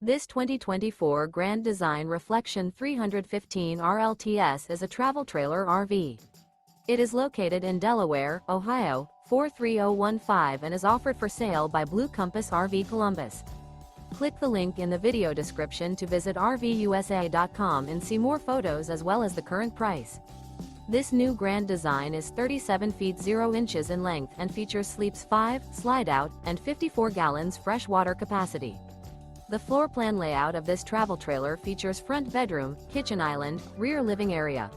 This 2024 Grand Design Reflection 315 RLTS is a travel trailer RV. It is located in Delaware, Ohio, 43015 and is offered for sale by Blue Compass RV Columbus. Click the link in the video description to visit RVUSA.com and see more photos as well as the current price. This new Grand Design is 37 feet 0 inches in length and features sleeps 5, slide-out, and 54 gallons fresh water capacity. The floor plan layout of this travel trailer features front bedroom, kitchen island, rear living area.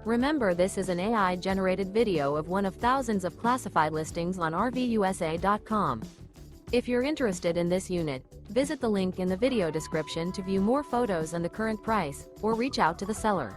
Remember, this is an AI-generated video of one of thousands of classified listings on RVUSA.com. If you're interested in this unit, visit the link in the video description to view more photos and the current price, or reach out to the seller.